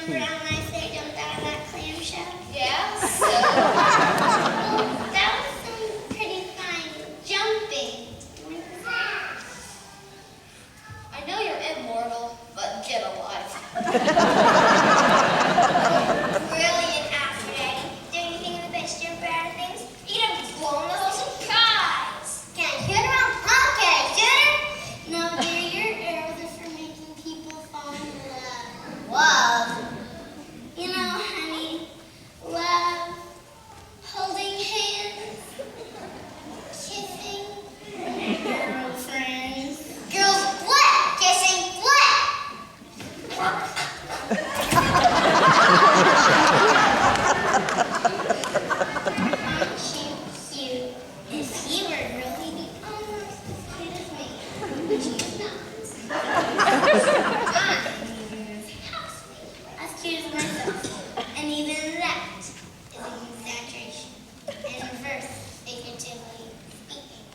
remember how nice they jumped out of that clamshell? Yeah, so? Well, that was some pretty fine jumping. I know you're immortal, but get a life. Brilliant, Aphrodite. Don't you think of the best jumper out of things? You could have blown the whole surprise. Can I shoot around? Huh? Can I shoot her? No, dear, your arrows are for making people fall in love. Love? You know, honey, love, holding hands, kissing, girlfriends. Girls what? Kissing what? Aren't you cute? If he were real, he'd be almost as cute as me. But he's not. I'm his housemate, as cute as myself. And even that is an exaggeration. And reverse, figuratively speaking.